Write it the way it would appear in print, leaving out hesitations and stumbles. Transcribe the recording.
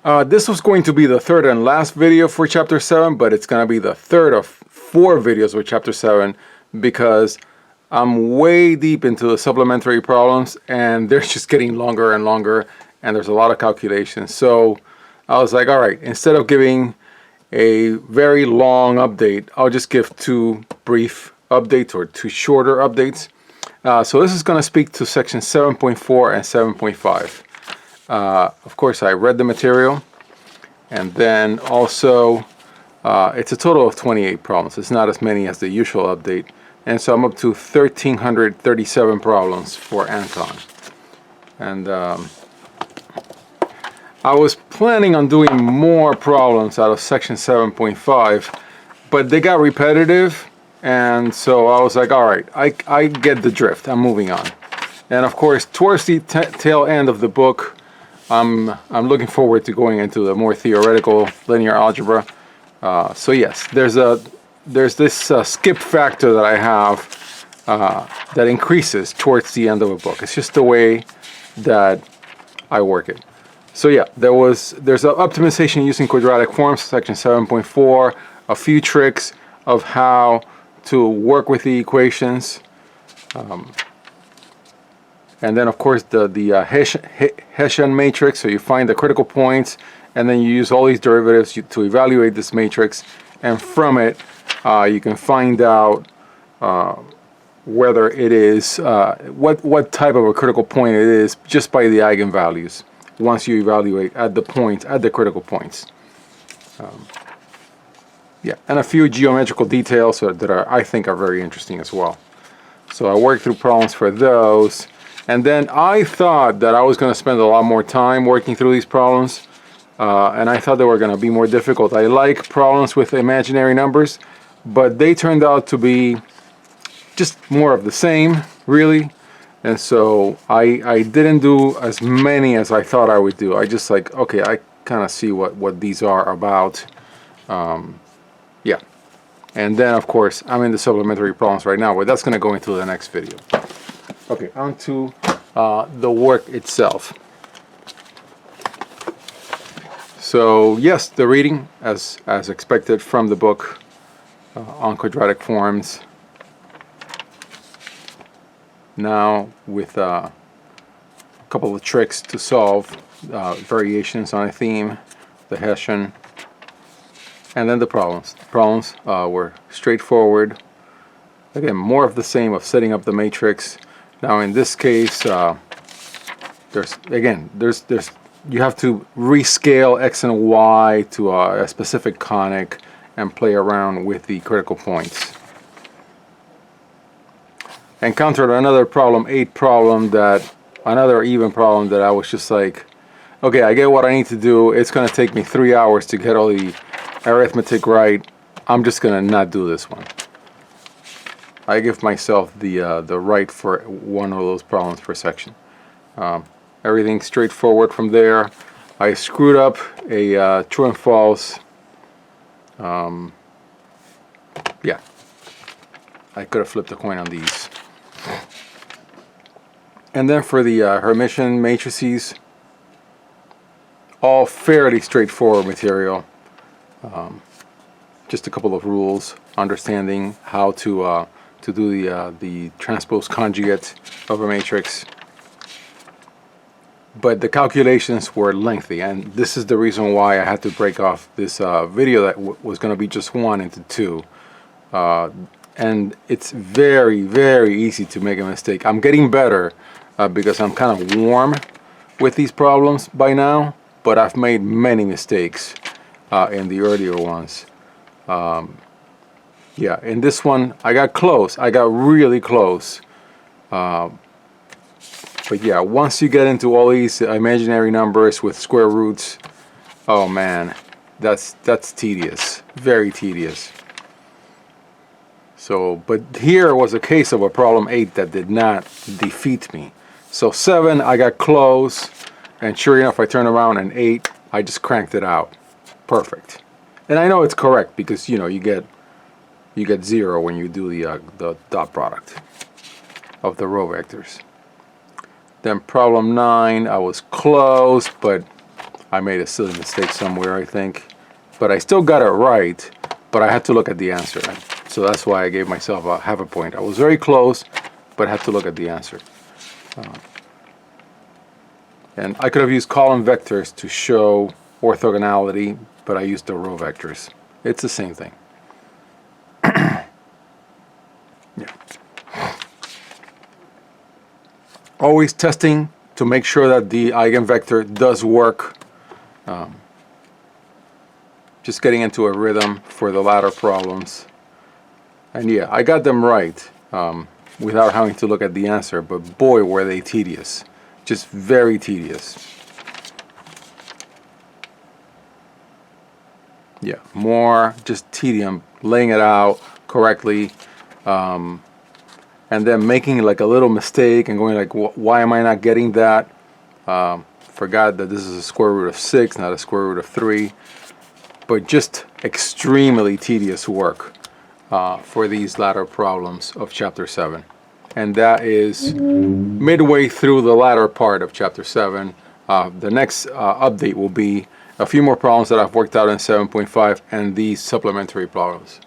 This was going to be the third and last video for Chapter 7, but it's going to be the third of 4 videos with Chapter 7 because I'm way deep into the supplementary problems and they're just getting longer and longer and there's a lot of calculations. So I was like, all right, instead of giving a very long update, I'll just give 2 brief updates or 2 shorter updates. So this is going to speak to section 7.4 and 7.5. Of course, I read the material, and then also it's a total of 28 problems. It's not as many as the usual update, and so I'm up to 1,337 problems for Anton. And I was planning on doing more problems out of section 7.5, but they got repetitive, and so I was like, all right, I get the drift. I'm moving on. And of course, towards the tail end of the book, I'm looking forward to going into the more theoretical linear algebra. So yes, there's this skip factor that I have that increases towards the end of a book. It's just the way that I work it. So yeah, there's an optimization using quadratic forms, section 7.4, a few tricks of how to work with the equations. And then of course the Hessian matrix, so you find the critical points and then you use all these derivatives to evaluate this matrix, and from it you can find out whether it is, what type of a critical point it is just by the eigenvalues once you evaluate at the critical points. Yeah, and a few geometrical details that I think are very interesting as well. So I worked through problems for those. And then I thought that I was going to spend a lot more time working through these problems, and I thought they were going to be more difficult. I like problems with imaginary numbers, but they turned out to be just more of the same, really. And so I didn't do as many as I thought I would do. I just like, okay, I kind of see what these are about. Yeah. And then, of course, I'm in the supplementary problems right now, but that's going to go into the next video. Okay, on to the work itself. So yes, the reading as expected from the book on quadratic forms. Now with a couple of tricks to solve variations on a theme, the Hessian, and then the problems. The problems were straightforward. Again, more of the same of setting up the matrix. Now in this case, there's you have to rescale x and y to a specific conic and play around with the critical points. Encountered another problem, another even problem that I was just like, okay, I get what I need to do. It's going to take me 3 hours to get all the arithmetic right. I'm just going to not do this one. I give myself the right for one of those problems per section. Everything straightforward from there. I screwed up a true and false. Yeah, I could have flipped a coin on these. And then for the Hermitian matrices, all fairly straightforward material. Just a couple of rules, understanding how to do the transpose conjugate of a matrix. But the calculations were lengthy, and this is the reason why I had to break off this video that was going to be just one into 2. And it's very, very easy to make a mistake. I'm getting better because I'm kind of warm with these problems by now, but I've made many mistakes in the earlier ones. Yeah, in this one I got close. I got really close. But yeah, once you get into all these imaginary numbers with square roots, oh man, that's tedious, very tedious. So, but here was a case of a problem 8 that did not defeat me. So 7, I got close, and sure enough, I turned around, and 8, I just cranked it out. Perfect. And I know it's correct because you know you get 0 when you do the dot product of the row vectors. Then problem 9, I was close, but I made a silly mistake somewhere, I think. But I still got it right, but I had to look at the answer. So that's why I gave myself a half a point. I was very close, but I had to look at the answer. And I could have used column vectors to show orthogonality, but I used the row vectors. It's the same thing. Yeah. Always testing to make sure that the eigenvector does work. Just getting into a rhythm for the latter problems. And yeah, I got them right without having to look at the answer, but boy, were they tedious. Just very tedious. Yeah, more just tedium, laying it out correctly, and then making like a little mistake and going like, why am I not getting that? Forgot that this is a square root of 6, not a square root of 3. But just extremely tedious work for these latter problems of Chapter 7. And that is midway through the latter part of Chapter 7. The next update will be a few more problems that I've worked out in 7.5 and these supplementary problems.